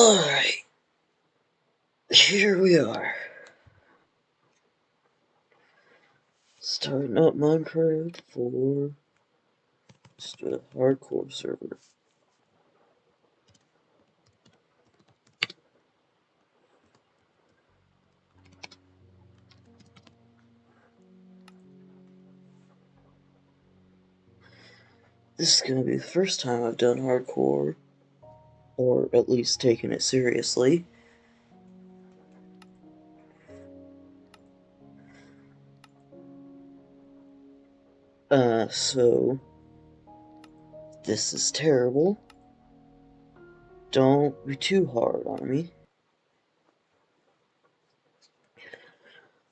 Alright, here we are. Starting up Minecraft for just a hardcore server. This is gonna be the first time I've done hardcore, or at least taken it seriously. So this is terrible. Don't be too hard on me.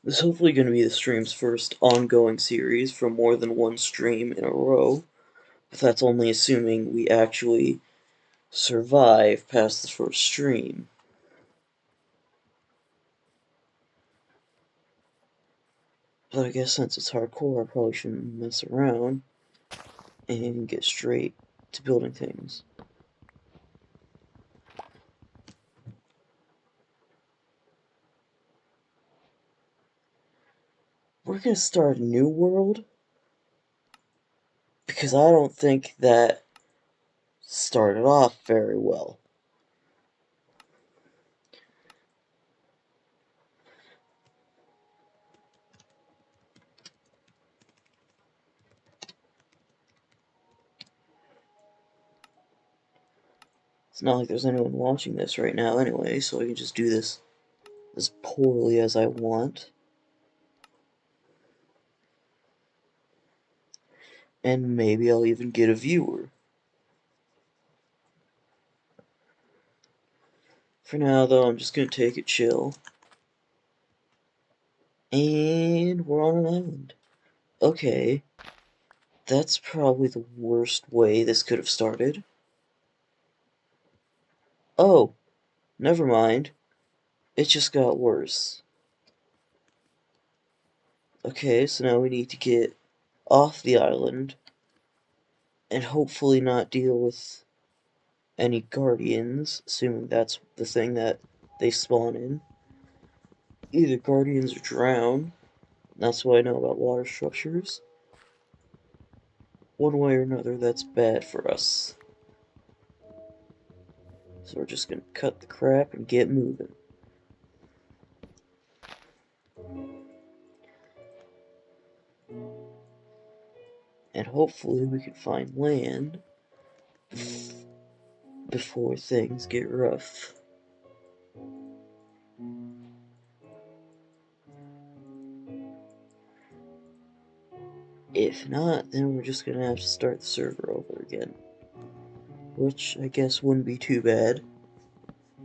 This is hopefully going to be the stream's first ongoing series from more than one stream in a row, but that's only assuming we actually survive past the first stream. But I guess since it's hardcore, I probably shouldn't mess around and get straight to building things. We're gonna start a new world because I don't think that started off very well. It's not like there's anyone watching this right now anyway, so I can just do this as poorly as I want. And maybe I'll even get a viewer. For now, though, I'm just gonna take it chill. And we're on an island. Okay. That's probably the worst way this could have started. Oh, never mind. It just got worse. Okay, so now we need to get off the island and hopefully not deal with any guardians, assuming that's the thing that they spawn in. Either guardians or drown. That's what I know about water structures. One way or another, that's bad for us. So we're just gonna cut the crap and get moving. And hopefully we can find land before things get rough. If not, then we're just gonna have to start the server over again. Which I guess wouldn't be too bad.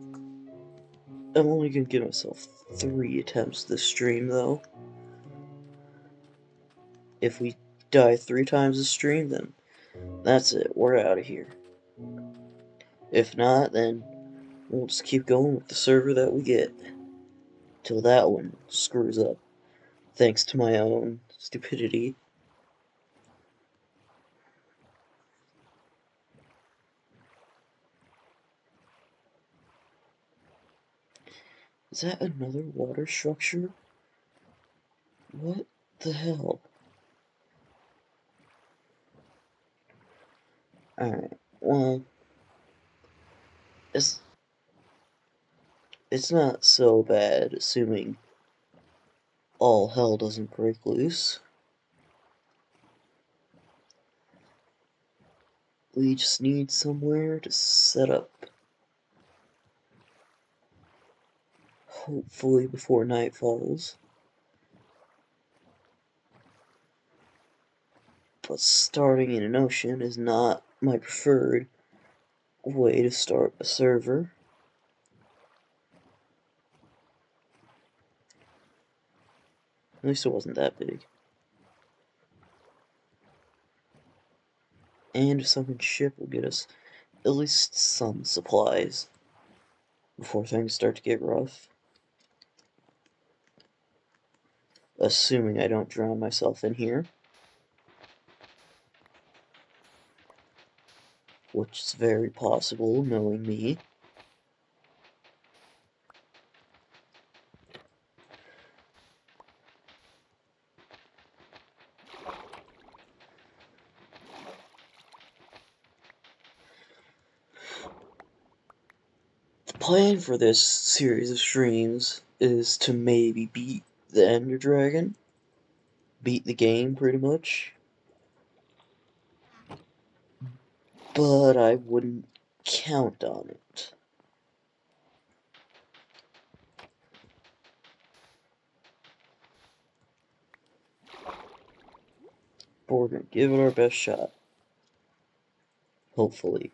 I'm only gonna give myself 3 attempts this stream though. If we die 3 times this stream, then that's it, we're out of here. If not, then we'll just keep going with the server that we get. Till that one screws up. Thanks to my own stupidity. Is that another water structure? What the hell? Alright, well, it's not so bad, assuming all hell doesn't break loose. We just need somewhere to set up. Hopefully before night falls. But starting in an ocean is not my preferred way to start a server. At least it wasn't that big. And a sunken ship will get us at least some supplies before things start to get rough. Assuming I don't drown myself in here. Which is very possible, knowing me. plan for this series of streams is to maybe beat the Ender Dragon. Beat the game, pretty much. But I wouldn't count on it. But we're gonna give it our best shot. Hopefully.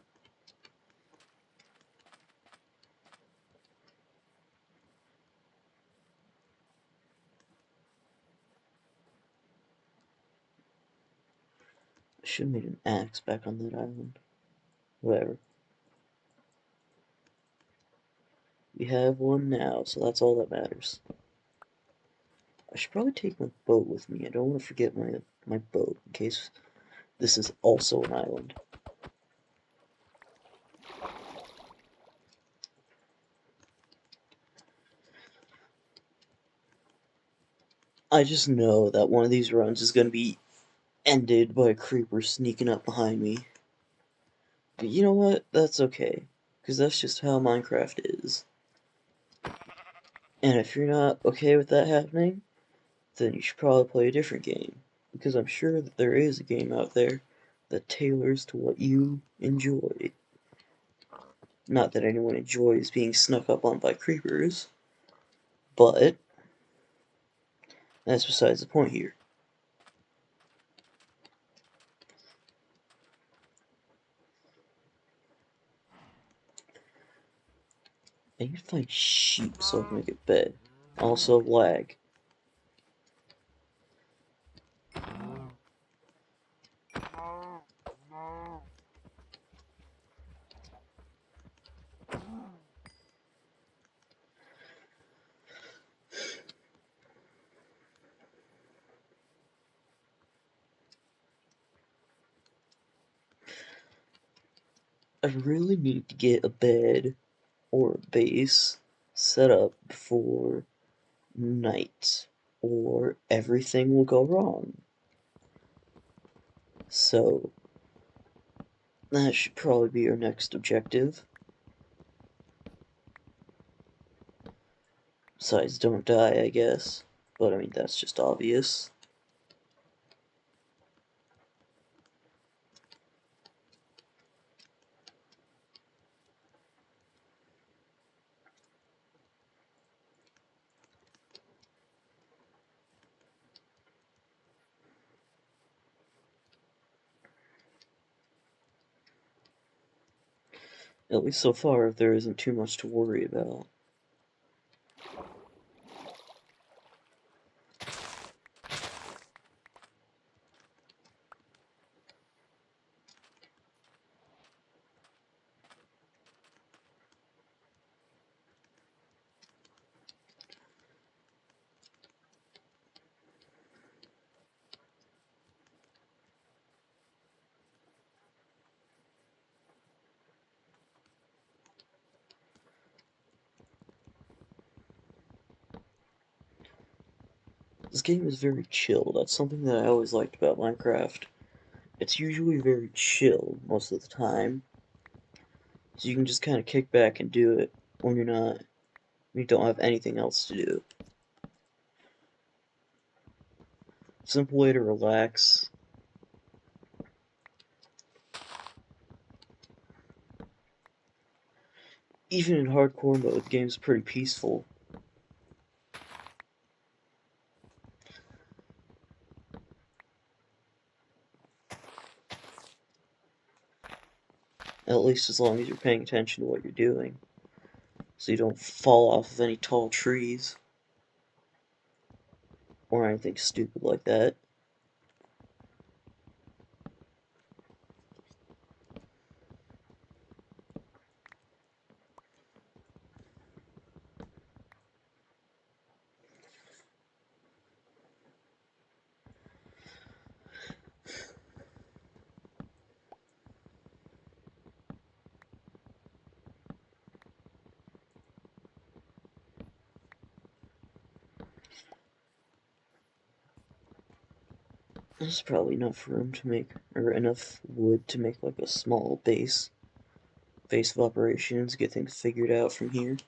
I should have made an axe back on that island. Whatever. We have one now, so that's all that matters. I should probably take my boat with me. I don't want to forget my boat in case this is also an island. I just know that one of these runs is going to be ended by a creeper sneaking up behind me. But you know what? That's okay. Because that's just how Minecraft is. And if you're not okay with that happening, then you should probably play a different game. Because I'm sure that there is a game out there that tailors to what you enjoy. Not that anyone enjoys being snuck up on by creepers, but that's besides the point here. I need to find sheep so I can make a bed. Also lag. I really need to get a bed or a base set up before night, or everything will go wrong. So, that should probably be our next objective. Besides, don't die, I guess. But I mean, that's just obvious. At least so far, there isn't too much to worry about. This game is very chill. That's something that I always liked about Minecraft. It's usually very chill most of the time. So you can just kind of kick back and do it when you don't have anything else to do. Simple way to relax. Even in hardcore mode, the game's pretty peaceful. At least as long as you're paying attention to what you're doing. So you don't fall off of any tall trees. Or anything stupid like that. There's probably enough room to make, or enough wood to make like a small base base of operations, get things figured out from here.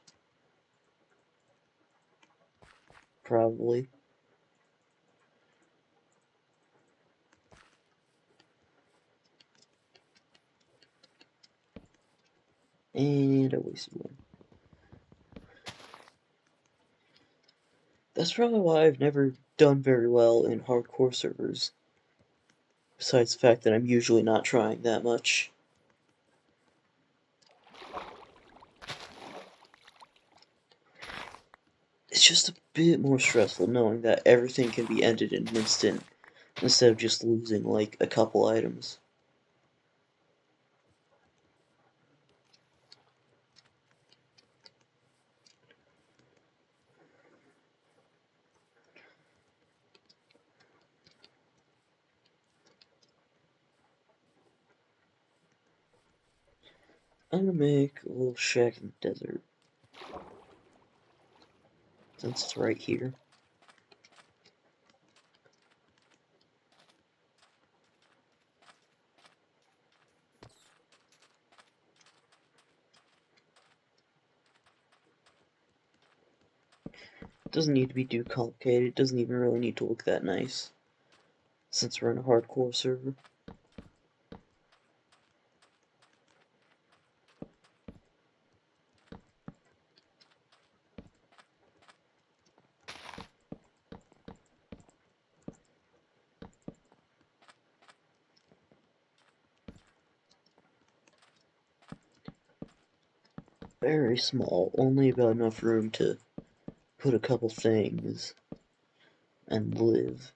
Probably. And I wasted one. That's probably why I've never done very well in hardcore servers. Besides the fact that I'm usually not trying that much. It's just a bit more stressful knowing that everything can be ended in an instant, instead of just losing, like, a couple items. I'm gonna make a little shack in the desert, since it's right here. It doesn't need to be too complicated, it doesn't even really need to look that nice, since we're in a hardcore server. Very small, only about enough room to put a couple things and live.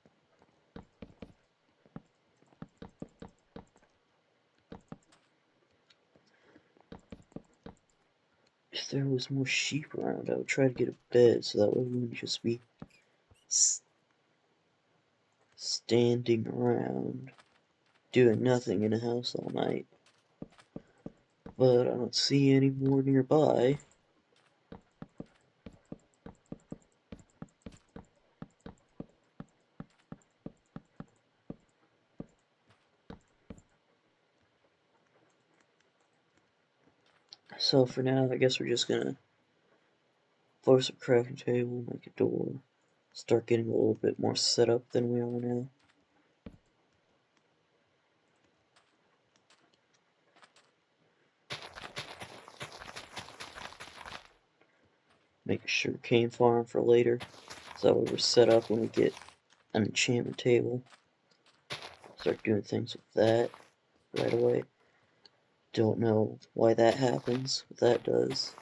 If there was more sheep around, I would try to get a bed so that way we wouldn't just be standing around doing nothing in a house all night. But I don't see any more nearby. So for now, I guess we're just gonna force a crafting table, make a door, start getting a little bit more set up than we are now. Make a sugarcane farm for later, so that way we're set up when we get an enchantment table. Start doing things with that right away. Don't know why that happens, but that does.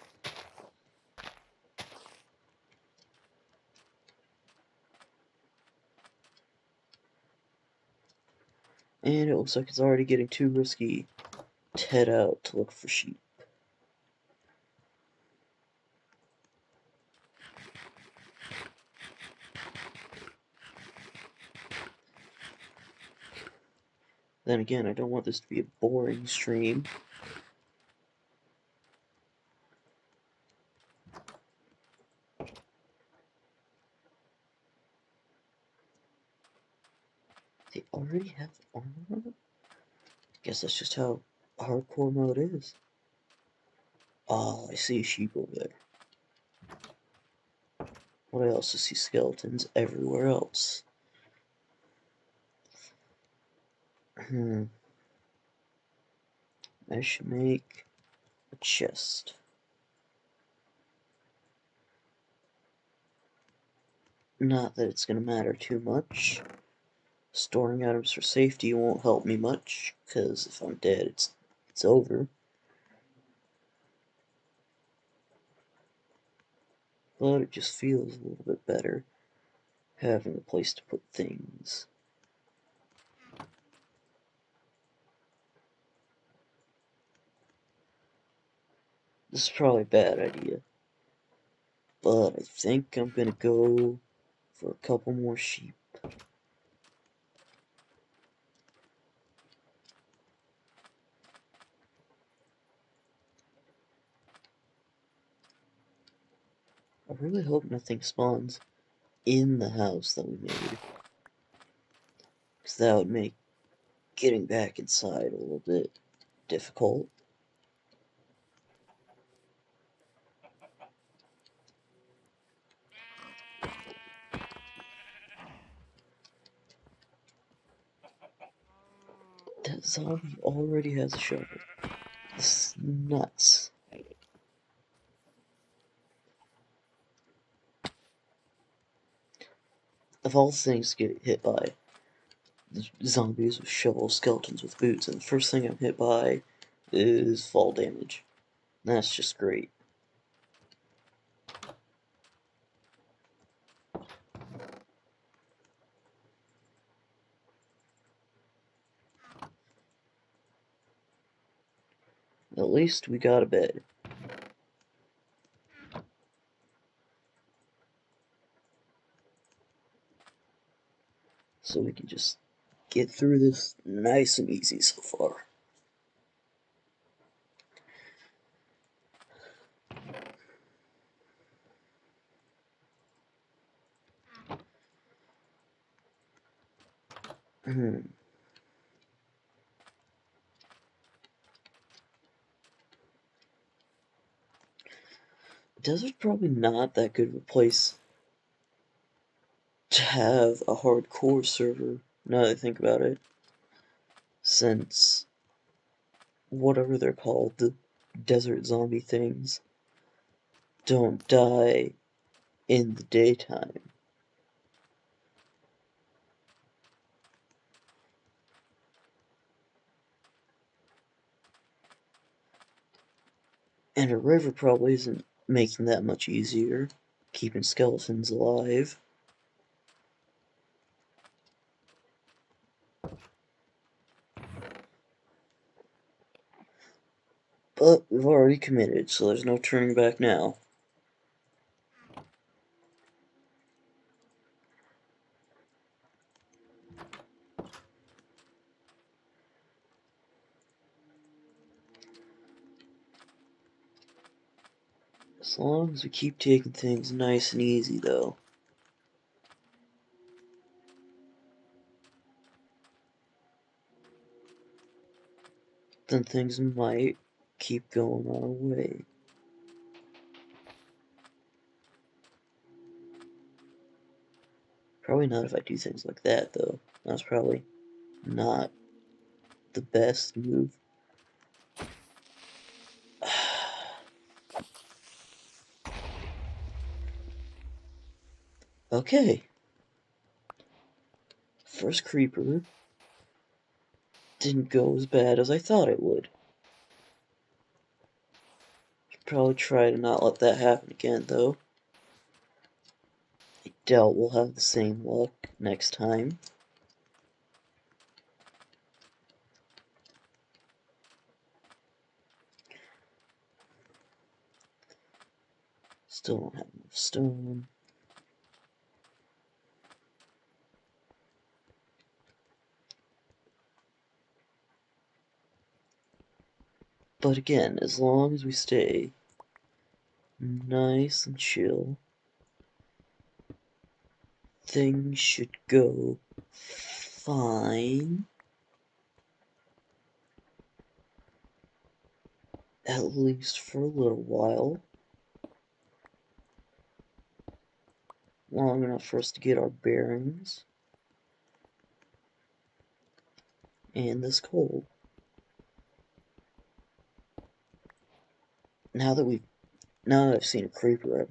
And it looks like it's already getting too risky to head out to look for sheep. Then again, I don't want this to be a boring stream. They already have armor on? Guess that's just how hardcore mode is. Oh, I see a sheep over there. What else? I see skeletons everywhere else. I should make a chest. Not that it's gonna matter too much. Storing items for safety won't help me much, because if I'm dead, it's over. But it just feels a little bit better having a place to put things. This is probably a bad idea, but I think I'm gonna go for a couple more sheep. I really hope nothing spawns in the house that we made, because that would make getting back inside a little bit difficult. That zombie already has a shovel. This is nuts. Of all things to get hit by, zombies with shovels, skeletons with boots, and the first thing I'm hit by is fall damage. That's just great. At least we got a bed. So we can just get through this nice and easy so far. Desert's probably not that good of a place to have a hardcore server, now that I think about it. Since whatever they're called, the desert zombie things, don't die in the daytime. And a river probably isn't making that much easier, keeping skeletons alive. But we've already committed, so there's no turning back now. As long as we keep taking things nice and easy, though. Then things might keep going our way. Probably not if I do things like that, though. That's probably not the best move. Okay. First creeper didn't go as bad as I thought it would. Should probably try to not let that happen again, though. I doubt we'll have the same luck next time. Still don't have enough stone. But again, as long as we stay nice and chill, things should go fine. At least for a little while. Long enough for us to get our bearings. And this coal. Now that I've seen a creeper, I'm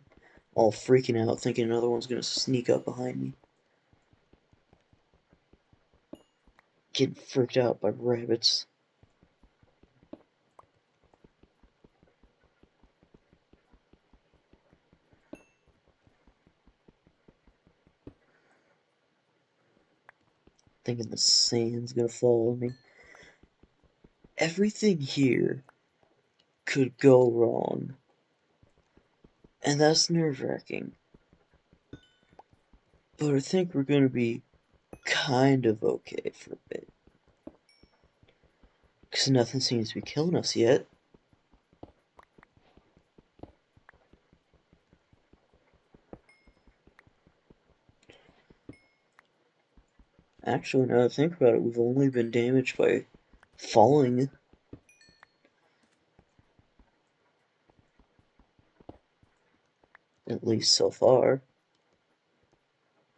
all freaking out, thinking another one's gonna sneak up behind me. Getting freaked out by rabbits. Thinking the sand's gonna fall on me. Everything here could go wrong. And that's nerve-wracking. But I think we're gonna be kind of okay for a bit. Because nothing seems to be killing us yet. Actually, now that I think about it, we've only been damaged by falling. At least so far.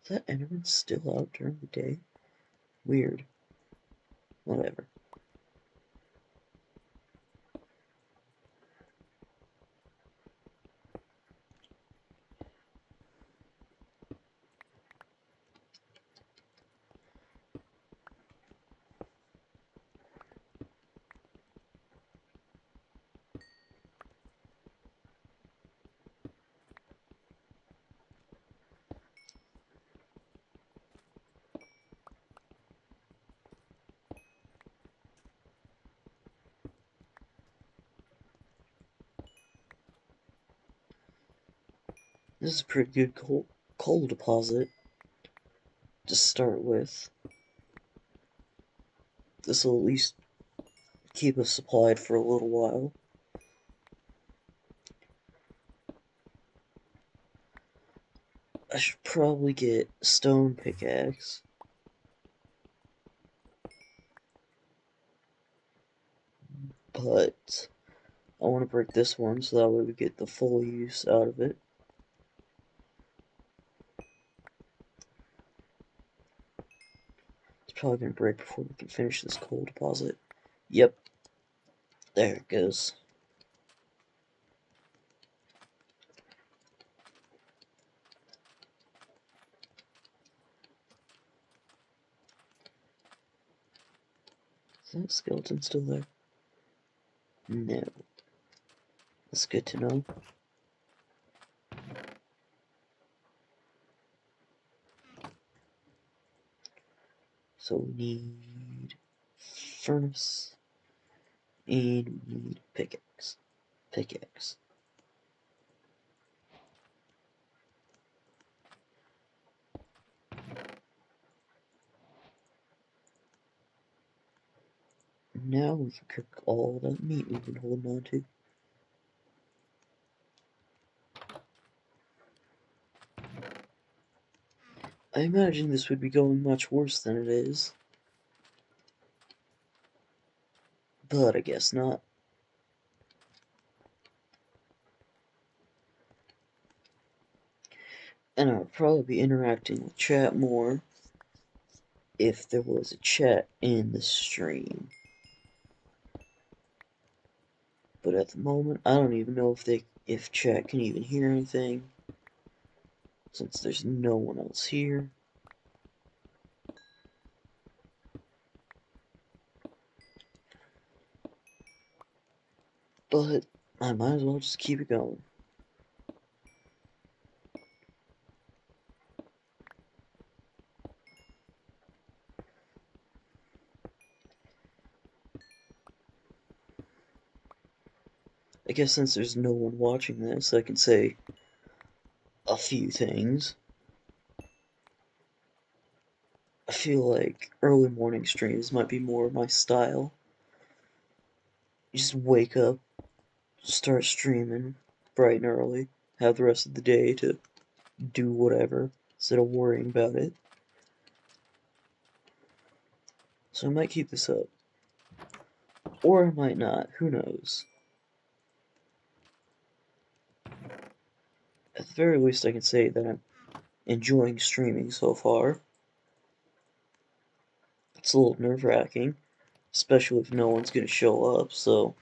Is that Enderman still out during the day? Weird. Whatever. This is a pretty good coal deposit to start with. This will at least keep us supplied for a little while. I should probably get a stone pickaxe. But I want to break this one so that way we get the full use out of it. It's probably going to break before we can finish this coal deposit. Yep. There it goes. Is that skeleton still there? No. That's good to know. So we need furnace and we need pickaxe. Now we can cook all that meat we've been holding on to. I imagine this would be going much worse than it is. But I guess not. And I would probably be interacting with chat more if there was a chat in the stream. But at the moment, I don't even know if chat can even hear anything, since there's no one else here. But I might as well just keep it going. I guess since there's no one watching this, I can say a few things. I feel like early morning streams might be more my style. You just wake up, start streaming bright and early, have the rest of the day to do whatever instead of worrying about it. So I might keep this up. Or I might not, who knows. At the very least I can say that I'm enjoying streaming so far. It's a little nerve-wracking, especially if no one's gonna show up, so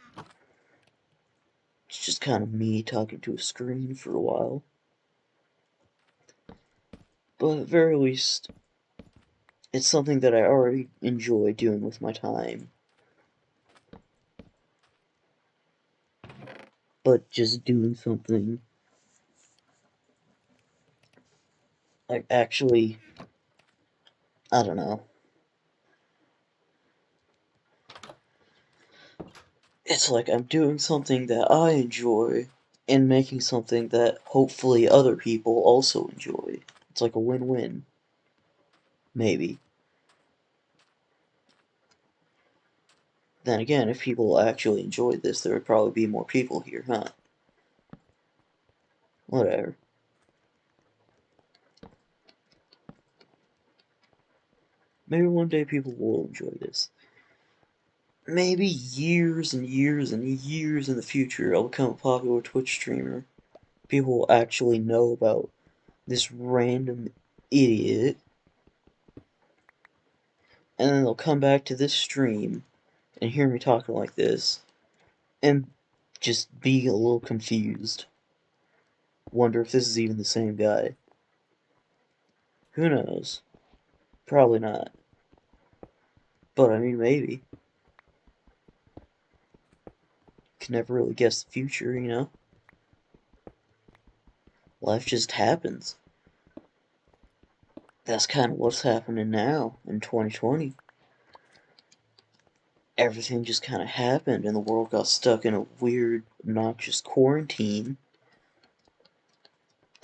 it's just kind of me talking to a screen for a while. But at the very least, it's something that I already enjoy doing with my time. But just doing something like actually, I don't know. It's like I'm doing something that I enjoy and making something that hopefully other people also enjoy. It's like a win-win. Maybe. Then again, if people actually enjoyed this, there would probably be more people here, huh? Whatever. Maybe one day people will enjoy this. Maybe years and years and years in the future, I'll become a popular Twitch streamer. People will actually know about this random idiot, and then they'll come back to this stream and hear me talking like this, and just be a little confused. Wonder if this is even the same guy. Who knows? Probably not. But I mean, maybe. Can never really guess the future, you know? Life just happens. That's kind of what's happening now in 2020. Everything just kind of happened and the world got stuck in a weird, obnoxious quarantine.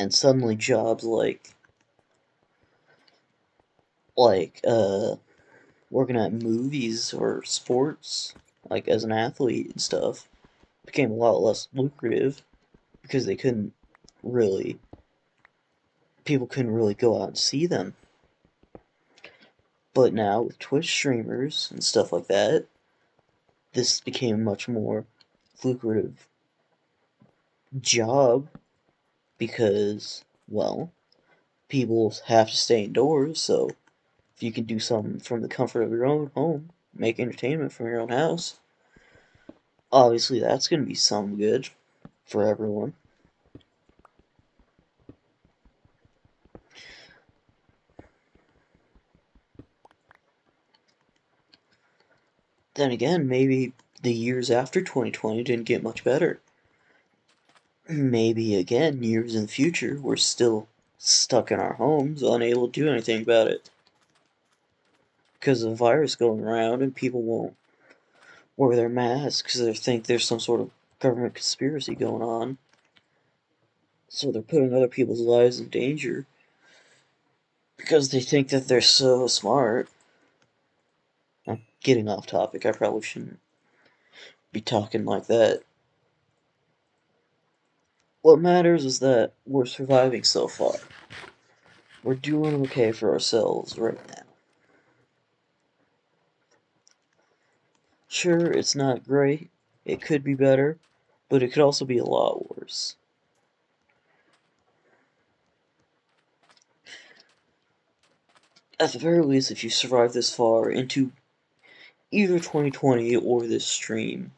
and suddenly jobs like working at movies or sports, like as an athlete and stuff, became a lot less lucrative because they couldn't really people couldn't really go out and see them. But now with Twitch streamers and stuff like that, this became a much more lucrative job because, well, people have to stay indoors, so if you can do something from the comfort of your own home, make entertainment from your own house, obviously that's going to be something good for everyone. Then again, maybe the years after 2020 didn't get much better. Maybe again, years in the future, we're still stuck in our homes, unable to do anything about it. Because of the virus going around and people won't wear their masks because they think there's some sort of government conspiracy going on. So they're putting other people's lives in danger because they think that they're so smart. I'm getting off topic. I probably shouldn't be talking like that. What matters is that we're surviving so far. We're doing okay for ourselves right now. Sure, it's not great. It could be better, but it could also be a lot worse. At the very least, if you survive this far into either 2020 or this stream,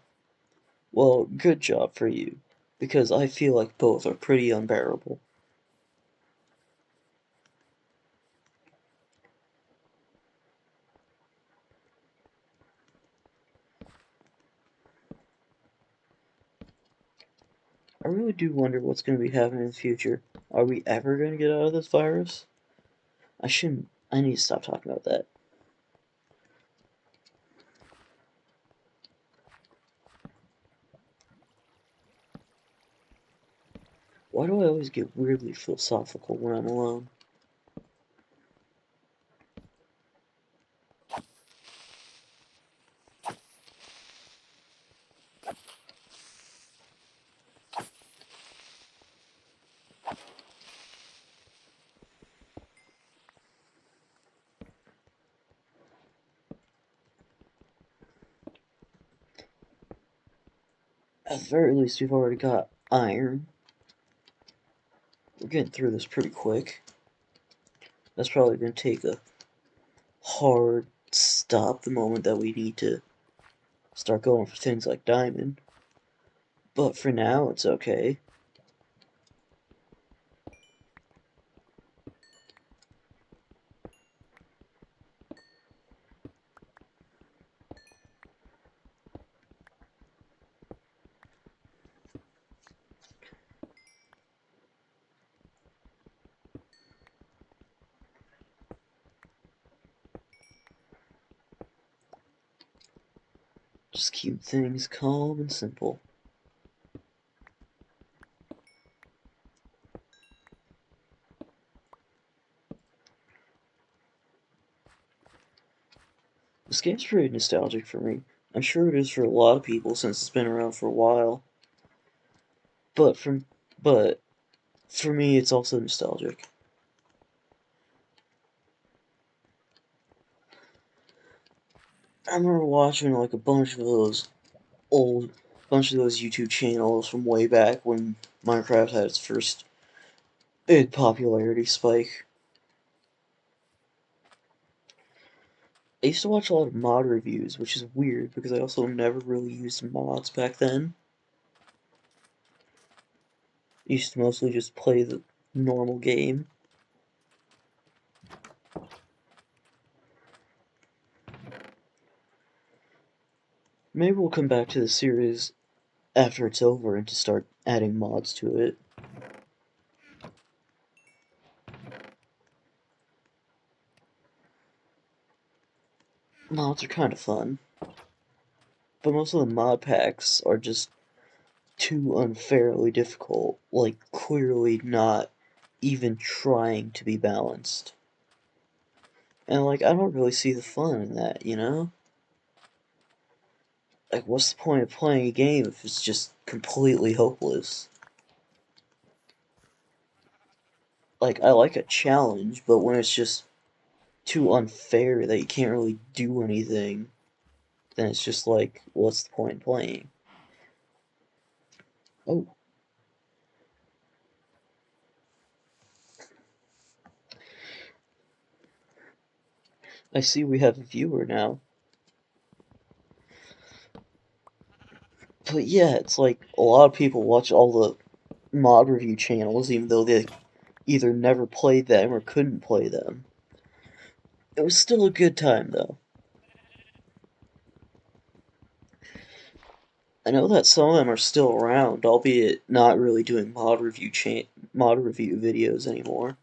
well, good job for you, because I feel like both are pretty unbearable. I really do wonder what's going to be happening in the future. Are we ever going to get out of this virus? I need to stop talking about that. Why do I always get weirdly philosophical when I'm alone? At the very least, we've already got iron. We're getting through this pretty quick. That's probably going to take a hard stop the moment that we need to start going for things like diamond. But for now, it's okay. Just keep things calm and simple. This game's pretty nostalgic for me. I'm sure it is for a lot of people since it's been around for a while. But but for me, it's also nostalgic. I remember watching like a bunch of those YouTube channels from way back when Minecraft had its first big popularity spike. I used to watch a lot of mod reviews, which is weird because I also never really used mods back then. I used to mostly just play the normal game. Maybe we'll come back to the series after it's over and to start adding mods to it. Mods are kind of fun, but most of the mod packs are just too unfairly difficult, like clearly not even trying to be balanced. And, like, I don't really see the fun in that, you know? Like, what's the point of playing a game if it's just completely hopeless? Like, I like a challenge, but when it's just too unfair that you can't really do anything, then it's just like, what's the point in playing? Oh, I see we have a viewer now. But yeah, it's like a lot of people watch all the mod review channels even though they either never played them or couldn't play them. It was still a good time though. I know that some of them are still around, albeit not really doing mod review videos anymore.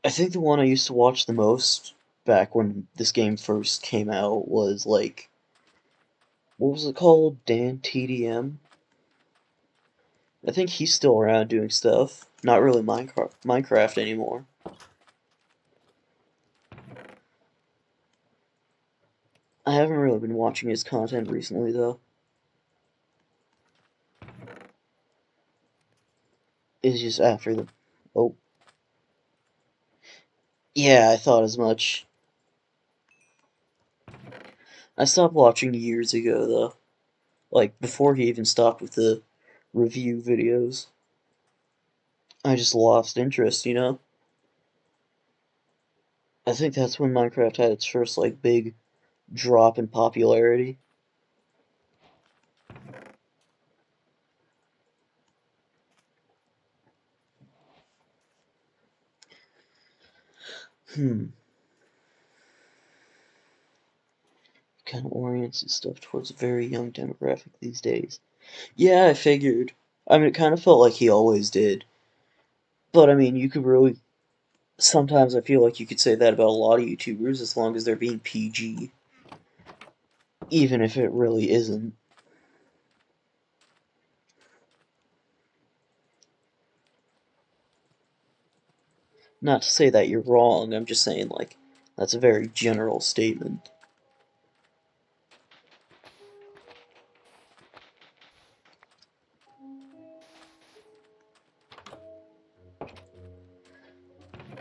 I think the one I used to watch the most back when this game first came out was like, what was it called? Dan TDM? I think he's still around doing stuff. Not really Minecraft anymore. I haven't really been watching his content recently though. It's just after the... Oh. Yeah, I thought as much. I stopped watching years ago though. Like, before he even stopped with the review videos. I just lost interest, you know? I think that's when Minecraft had its first, like, big drop in popularity. Kind of orients its stuff towards a very young demographic these days. Yeah, I figured. I mean, it kind of felt like he always did. But, I mean, you could really... Sometimes I feel like you could say that about a lot of YouTubers as long as they're being PG. Even if it really isn't. Not to say that you're wrong, I'm just saying, like, that's a very general statement.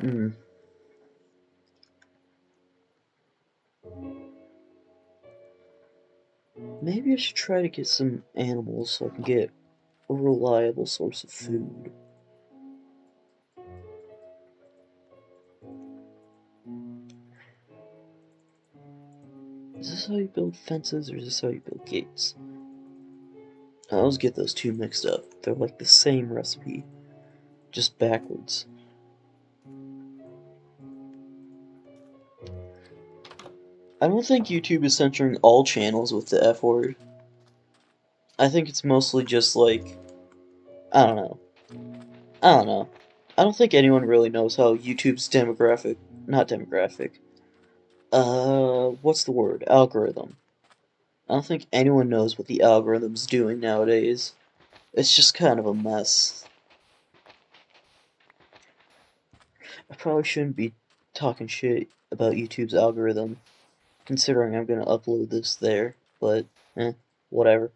Hmm. Maybe I should try to get some animals so I can get a reliable source of food. Is this how you build fences, or is this how you build gates? I always get those two mixed up. They're like the same recipe, just backwards. I don't think YouTube is censoring all channels with the F word. I think it's mostly just like, I don't know. I don't know. I don't think anyone really knows how YouTube's not demographic, what's the word? Algorithm. I don't think anyone knows what the algorithm's doing nowadays. It's just kind of a mess. I probably shouldn't be talking shit about YouTube's algorithm, considering I'm gonna upload this there, but, whatever.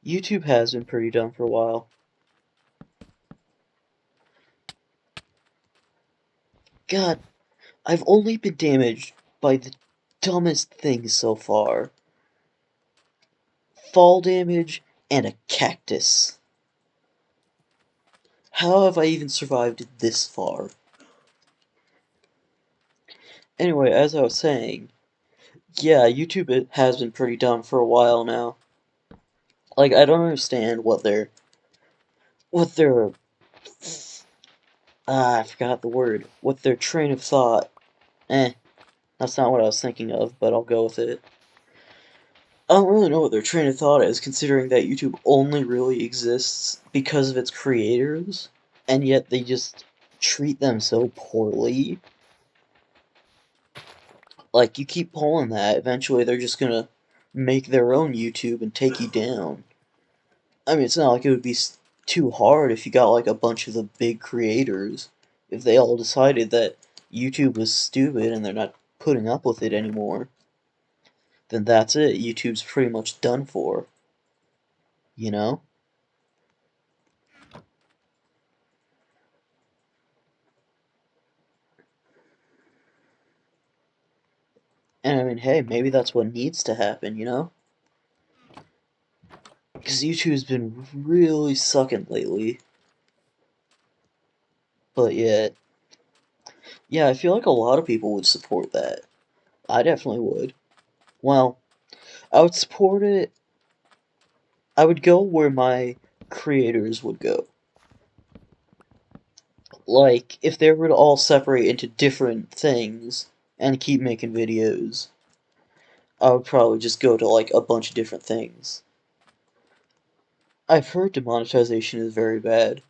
YouTube has been pretty dumb for a while. God, I've only been damaged by the dumbest things so far. Fall damage and a cactus. How have I even survived this far? Anyway, as I was saying, yeah, YouTube has been pretty dumb for a while now. Like, I don't understand what their, I forgot the word, what their train of thought, that's not what I was thinking of, but I'll go with it. I don't really know what their train of thought is, considering that YouTube only really exists because of its creators, and yet they just treat them so poorly. Like, you keep pulling that, eventually they're just gonna make their own YouTube and take you down. I mean, it's not like it would be too hard if you got like a bunch of the big creators. If they all decided that YouTube was stupid and they're not putting up with it anymore, then that's it. YouTube's pretty much done for, you know? And I mean, hey, maybe that's what needs to happen, you know? Because YouTube's been really sucking lately. But yeah, I feel like a lot of people would support that. I definitely would. Well, I would support it. I would go where my creators would go. Like, if they were to all separate into different things and keep making videos, I would probably just go to like a bunch of different things. I've heard demonetization is very bad,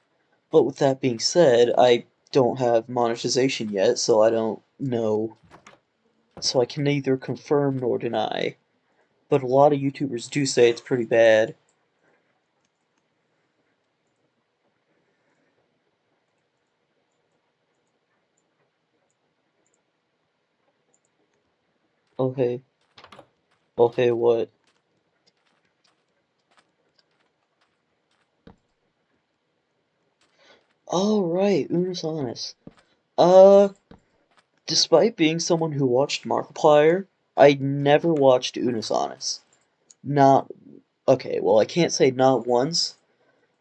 but with that being said, I don't have monetization yet, so I don't know. So I can neither confirm nor deny. But a lot of YouTubers do say it's pretty bad. Okay, okay, what? Oh, right, Unus Annus. Uh, Despite being someone who watched Markiplier, I never watched Unus Annus. Not, okay, well, I can't say not once.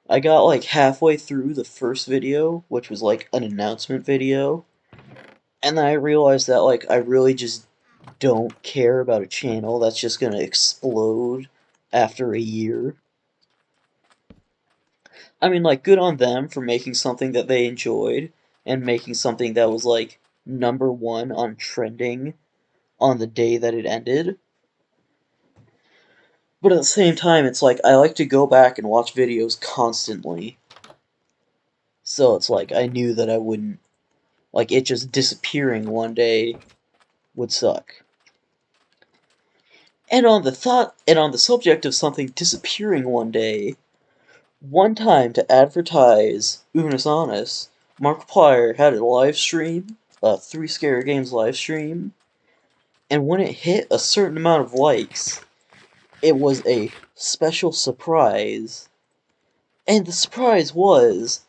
I got like halfway through the first video, which was like an announcement video, and then I realized that like I really just don't care about a channel that's just gonna explode after a year. I mean, like, good on them for making something that they enjoyed and making something that was like #1 on trending on the day that it ended. But at the same time, it's like I like to go back and watch videos constantly. So it's like I knew that I wouldn't, like, it just disappearing one day would suck. And on the subject of something disappearing one time to advertise Unus Annus, Markiplier had a live stream, a Three Scary Games live stream, and when it hit a certain amount of likes, it was a special surprise. And the surprise was,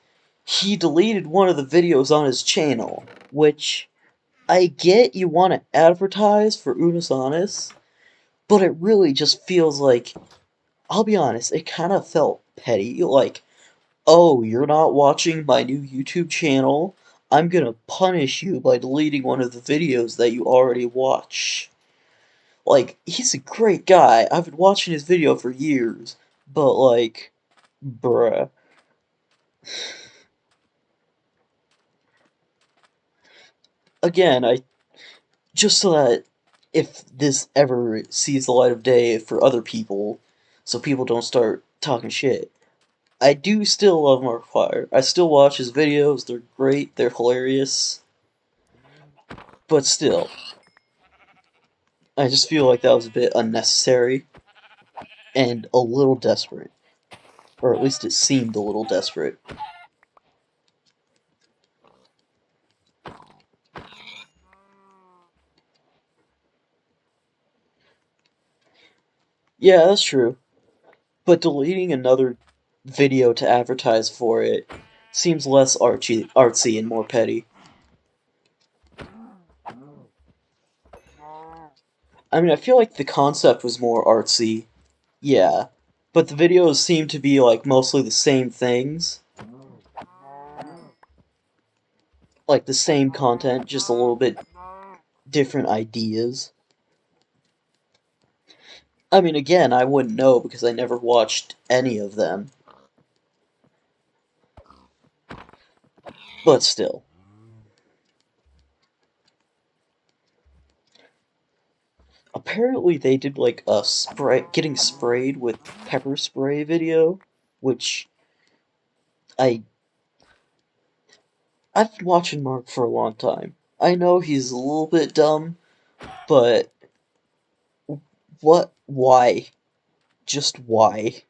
he deleted one of the videos on his channel, which I get you want to advertise for Unus Annus, but it really just feels like, I'll be honest, it kind of felt petty, like, oh, you're not watching my new YouTube channel? I'm gonna punish you by deleting one of the videos that you already watch. Like, he's a great guy. I've been watching his video for years, but like, bruh. Again, I just so that if this ever sees the light of day for other people, so people don't start talking shit. I do still love Markiplier. I still watch his videos, they're great, they're hilarious. But still, I just feel like that was a bit unnecessary and a little desperate. Or at least it seemed a little desperate. Yeah, that's true. But deleting another video to advertise for it seems less artsy and more petty. I mean, I feel like the concept was more artsy, yeah, but the videos seem to be like mostly the same things, like the same content, just a little bit different ideas. I mean, again, I wouldn't know because I never watched any of them, but still. Apparently they did like a getting sprayed with pepper spray video, which I I've been watching Mark for a long time. I know he's a little bit dumb, but why? Just why?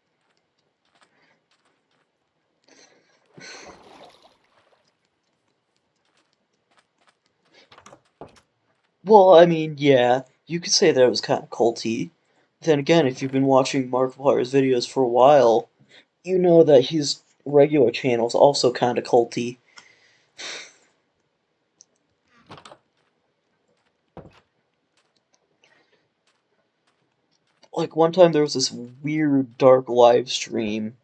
Well, I mean, yeah, you could say that it was kind of culty. Then again, if you've been watching Markiplier's videos for a while, you know that his regular channel's also kind of culty. Like, one time there was this weird, dark live stream.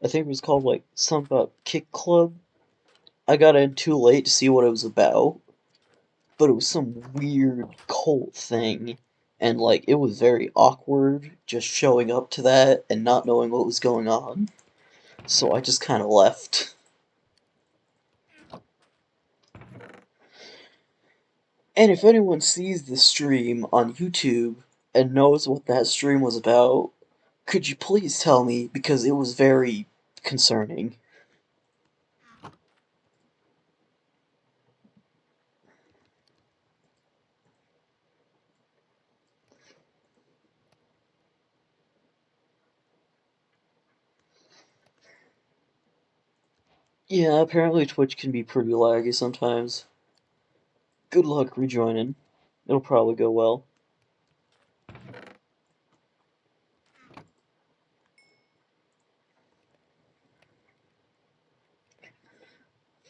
I think it was called, like, something about Kick Club. I got in too late to see what it was about, but it was some weird cult thing. And, like, it was very awkward just showing up to that and not knowing what was going on. So I just kind of left. And if anyone sees this stream on YouTube and knows what that stream was about, could you please tell me, because it was very concerning. Yeah, apparently Twitch can be pretty laggy sometimes. Good luck rejoining. It'll probably go well.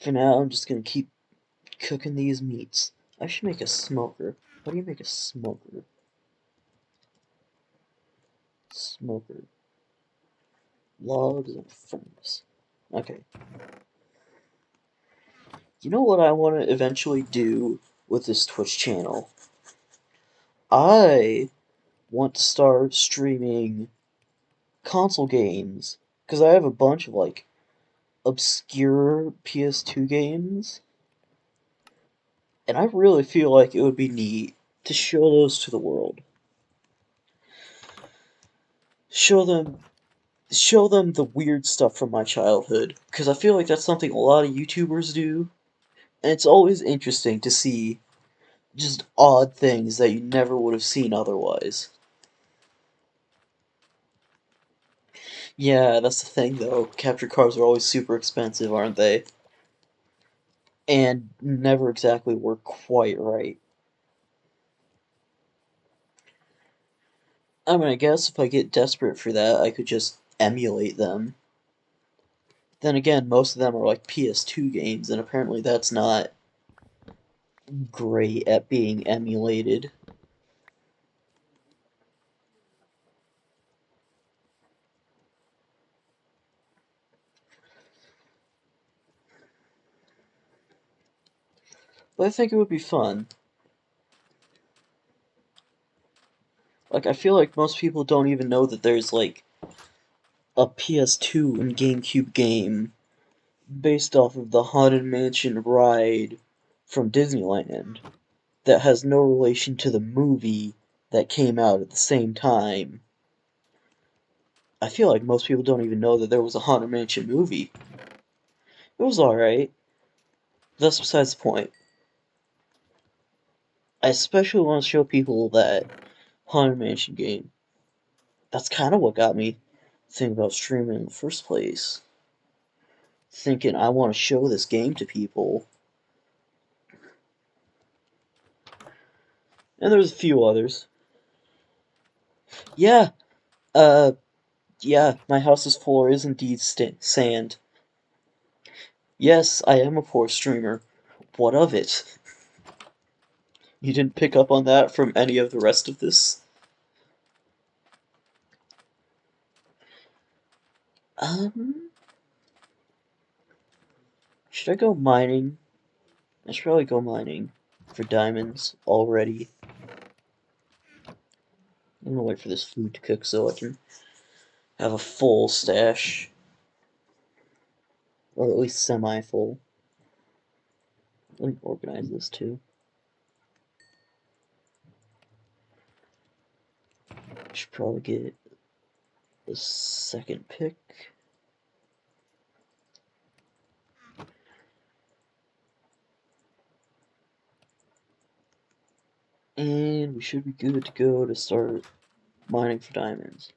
For now, I'm just gonna keep cooking these meats. I should make a smoker. How do you make a smoker? Smoker. Logs and furnace. Okay. You know what I want to eventually do with this Twitch channel? I want to start streaming console games. Because I have a bunch of, like, obscure PS2 games. And I really feel like it would be neat to show those to the world. Show them the weird stuff from my childhood, because I feel like that's something a lot of YouTubers do, and it's always interesting to see just odd things that you never would have seen otherwise. Yeah, that's the thing though. Capture cards are always super expensive, aren't they? And never exactly work quite right. I mean, I guess if I get desperate for that, I could just emulate them. Then again, most of them are like PS2 games, and apparently that's not great at being emulated. But I think it would be fun. Like, I feel like most people don't even know that there's, like, a PS2 and GameCube game based off of the Haunted Mansion ride from Disneyland that has no relation to the movie that came out at the same time. I feel like most people don't even know that there was a Haunted Mansion movie. It was alright. That's besides the point. I especially want to show people that Haunted Mansion game. That's kind of what got me thinking about streaming in the first place. Thinking I want to show this game to people. And there's a few others. Yeah, uh, yeah, my house's floor is indeed sand. Yes, I am a poor streamer. What of it? You didn't pick up on that from any of the rest of this? Um, should I go mining? I should probably go mining for diamonds already. I'm gonna wait for this food to cook so I can have a full stash. Or at least semi-full. Let me organize this too. Should probably get the second pick. And we should be good to go to start mining for diamonds.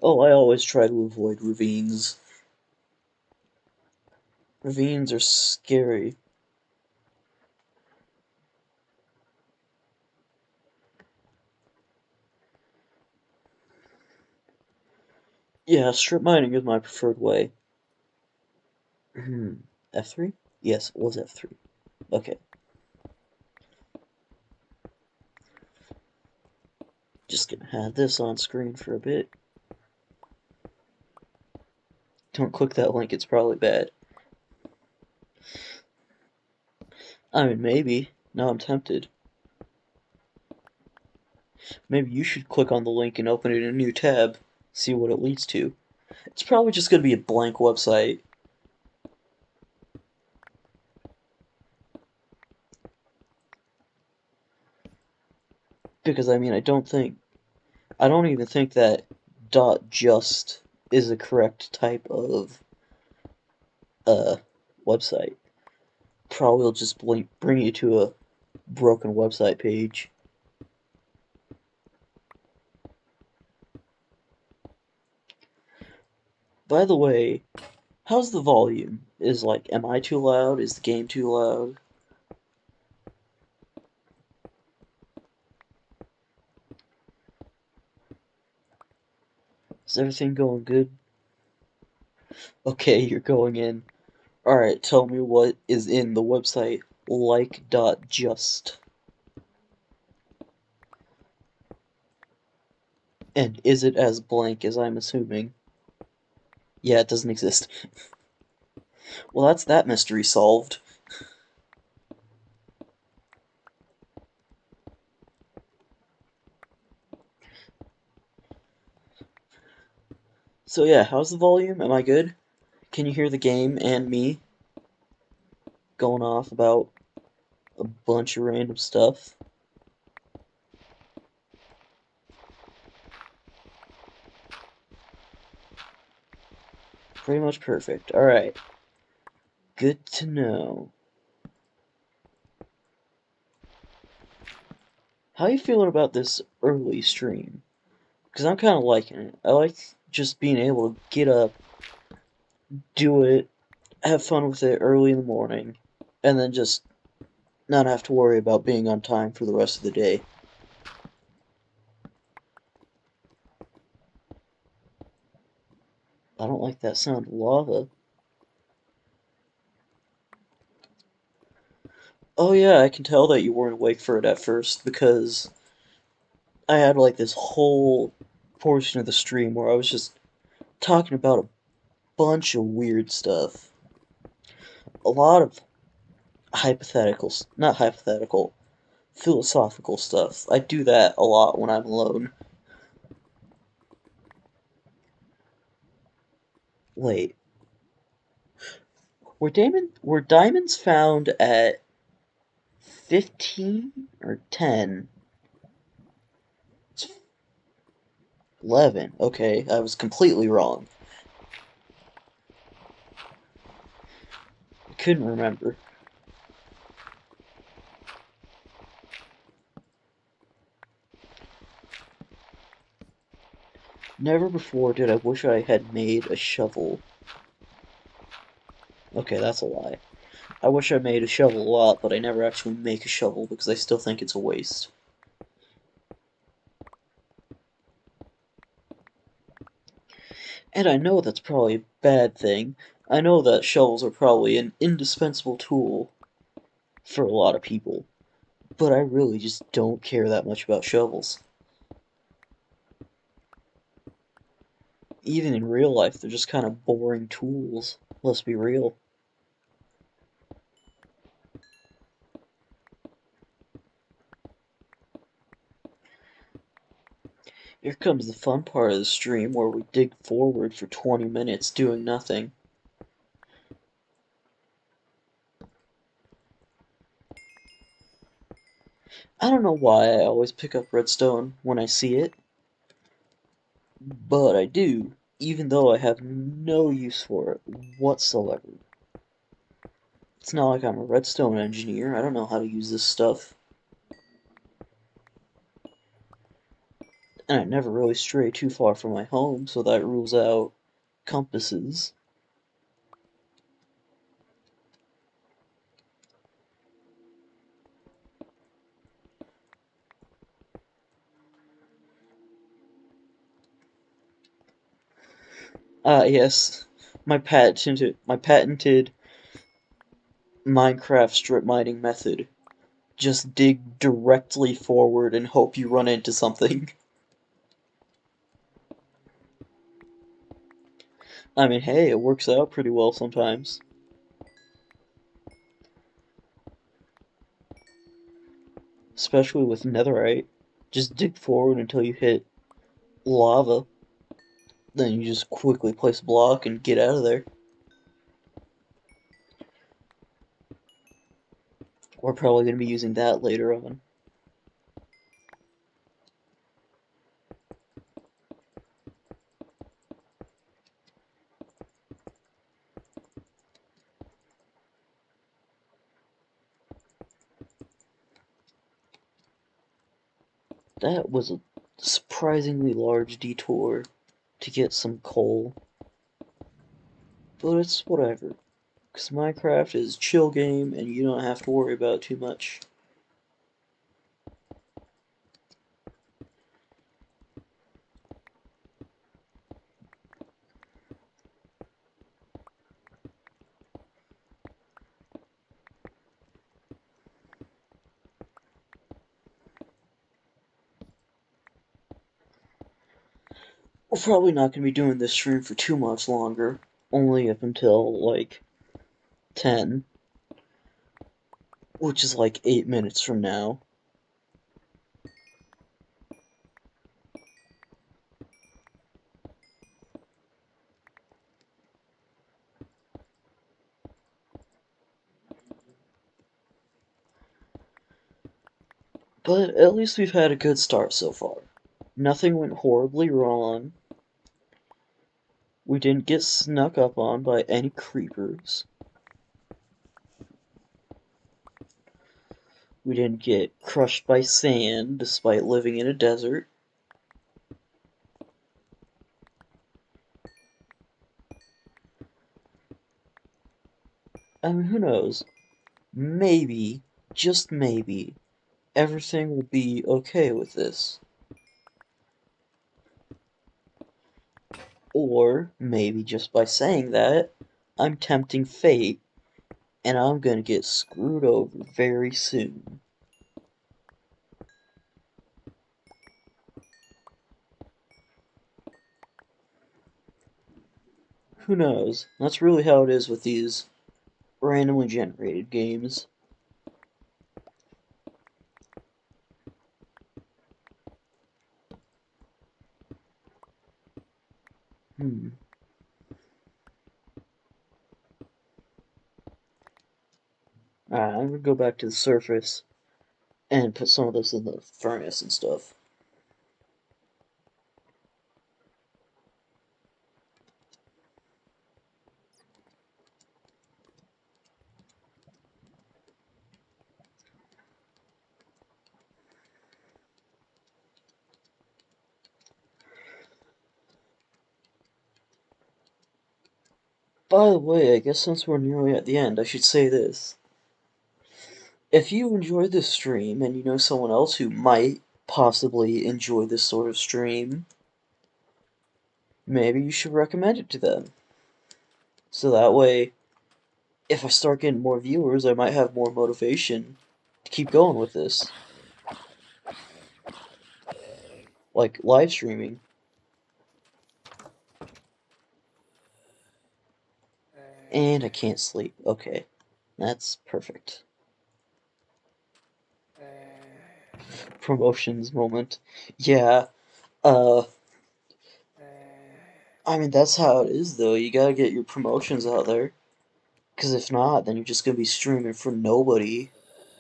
Oh, I always try to avoid ravines. Ravines are scary. Yeah, strip mining is my preferred way. F3? Yes, it was F3. Okay, just gonna have this on screen for a bit. Don't click that link, it's probably bad. I mean, maybe. Now I'm tempted. Maybe you should click on the link and open it in a new tab. See what it leads to. It's probably just gonna be a blank website. Because, I mean, I don't even think that .just is a correct type of, uh, website. Probably will just bring you to a broken website page. By the way, how's the volume? Am I too loud? Is the game too loud? Is everything going good? Okay, you're going in. Alright, tell me what is in the website like.just. And is it as blank as I'm assuming? Yeah, it doesn't exist. Well, that's that mystery solved. So yeah, how's the volume? Am I good? Can you hear the game and me going off about a bunch of random stuff? Pretty much perfect. Alright. Good to know. How you feeling about this early stream? Because I'm kind of liking it. I like just being able to get up, do it, have fun with it early in the morning, and then just not have to worry about being on time for the rest of the day. I don't like that sound of lava. Oh yeah, I can tell that you weren't awake for it at first because I had like this whole portion of the stream where I was just talking about a bunch of weird stuff. A lot of hypotheticals, not hypothetical, philosophical stuff. I do that a lot when I'm alone. Wait, were diamonds found at 15 or 10? It's 11. Okay, I was completely wrong. I couldn't remember. Never before did I wish I had made a shovel. Okay, that's a lie. I wish I made a shovel a lot, but I never actually make a shovel because I still think it's a waste. And I know that's probably a bad thing. I know that shovels are probably an indispensable tool for a lot of people, but I really just don't care that much about shovels. Even in real life, they're just kind of boring tools. Let's be real. Here comes the fun part of the stream where we dig forward for 20 minutes doing nothing. I don't know why I always pick up redstone when I see it, but I do, even though I have no use for it whatsoever. It's not like I'm a redstone engineer, I don't know how to use this stuff. And And I never really stray too far from my home, so that rules out compasses. Ah, yes, my patented Minecraft strip mining method. Just dig directly forward and hope you run into something. I mean, hey, it works out pretty well sometimes. Especially with netherite. Just dig forward until you hit lava, then you just quickly place a block and get out of there. We're probably going to be using that later on. That was a surprisingly large detour to get some coal, but it's whatever. Because Minecraft is a chill game and you don't have to worry about too much. We're probably not going to be doing this stream for too much longer, only up until like 10, which is like 8 minutes from now. But at least we've had a good start so far. Nothing went horribly wrong. We didn't get snuck up on by any creepers. We didn't get crushed by sand despite living in a desert. I mean, who knows? Maybe, just maybe, everything will be okay with this. Or maybe just by saying that, I'm tempting fate and I'm gonna get screwed over very soon. Who knows? That's really how it is with these randomly generated games. Hmm. Alright, I'm gonna go back to the surface and put some of this in the furnace and stuff. By the way, I guess since we're nearly at the end, I should say this. If you enjoyed this stream and you know someone else who might possibly enjoy this sort of stream, maybe you should recommend it to them. So that way, if I start getting more viewers, I might have more motivation to keep going with this. Like live streaming. And I can't sleep. Okay. That's perfect. Promotions moment. Yeah, uh, I mean, that's how it is, though. You gotta get your promotions out there. Because if not, then you're just gonna be streaming for nobody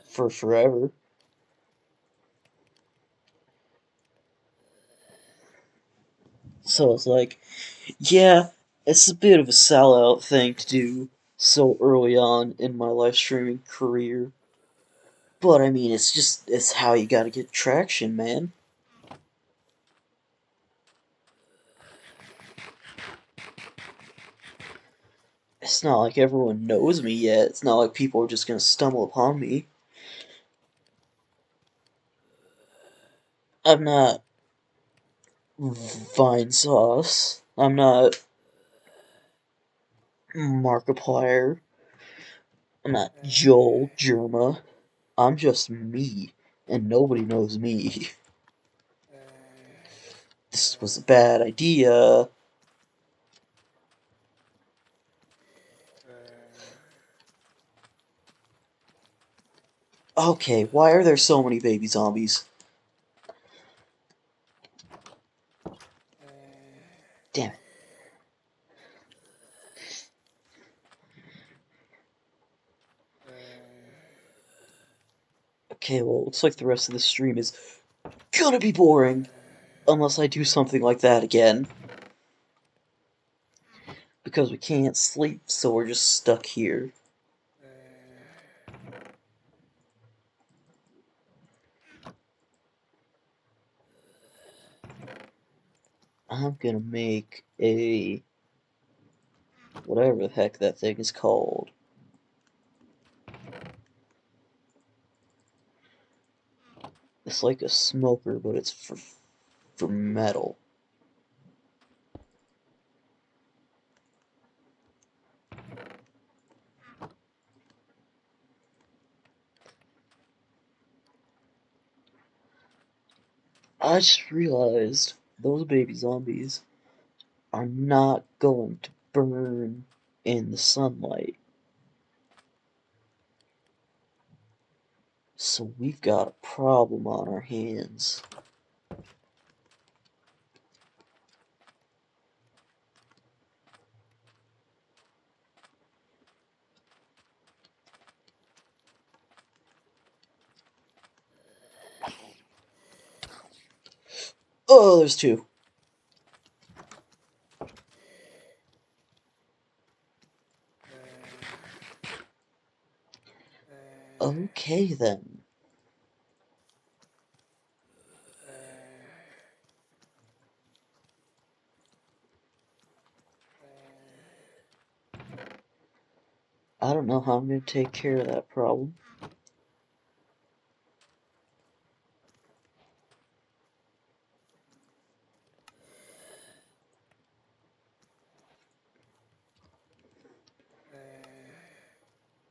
for forever. So it's like, yeah, it's a bit of a sellout thing to do so early on in my live streaming career. But I mean, it's how you gotta get traction, man. It's not like everyone knows me yet. It's not like people are just gonna stumble upon me. I'm not Vinesauce. I'm not Markiplier. I'm not Joel Germa. I'm just me, and nobody knows me. This was a bad idea. Okay, why are there so many baby zombies? Damn it. Okay, well, it looks like the rest of the stream is gonna be boring. Unless I do something like that again. Because we can't sleep, so we're just stuck here. I'm gonna make a... whatever the heck that thing is called. It's like a smoker, but it's for metal. I just realized those baby zombies are not going to burn in the sunlight. So we've got a problem on our hands. Oh, there's two. Okay then. I don't know how I'm going to take care of that problem.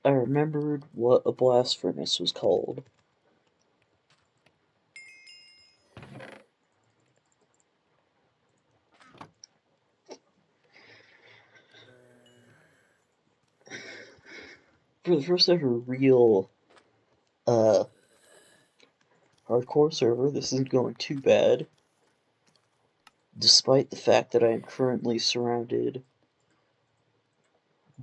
I remembered what a blast furnace was called. For the first ever real, hardcore server, this isn't going too bad. Despite the fact that I am currently surrounded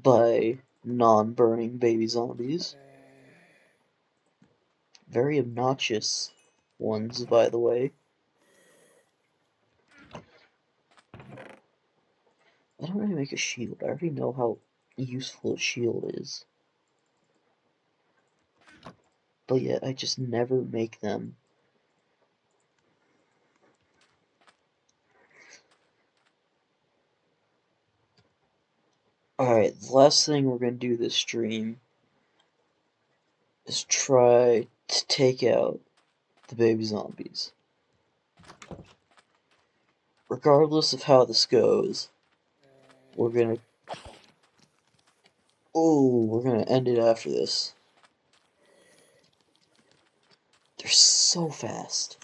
by non-burning baby zombies. Very obnoxious ones, by the way. I don't really make a shield. I already know how useful a shield is. But yet, I just never make them. Alright, the last thing we're gonna do this stream is try to take out the baby zombies. Regardless of how this goes, we're gonna... Oh, we're gonna end it after this. They're so fast.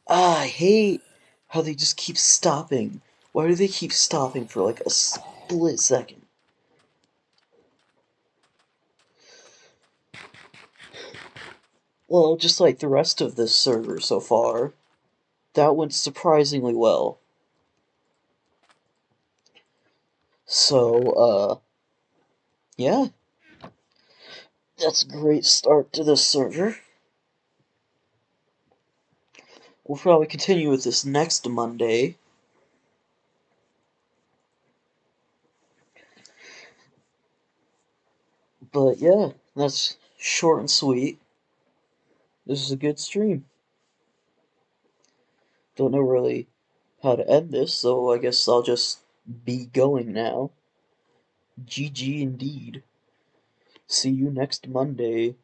I hate how they just keep stopping. Why do they keep stopping for like a split second? Well, just like the rest of this server so far, that went surprisingly well. So, yeah. That's a great start to this server. We'll probably continue with this next Monday. But yeah, that's short and sweet. This is a good stream. Don't know really how to end this, so I guess I'll just be going now. GG indeed. See you next Monday.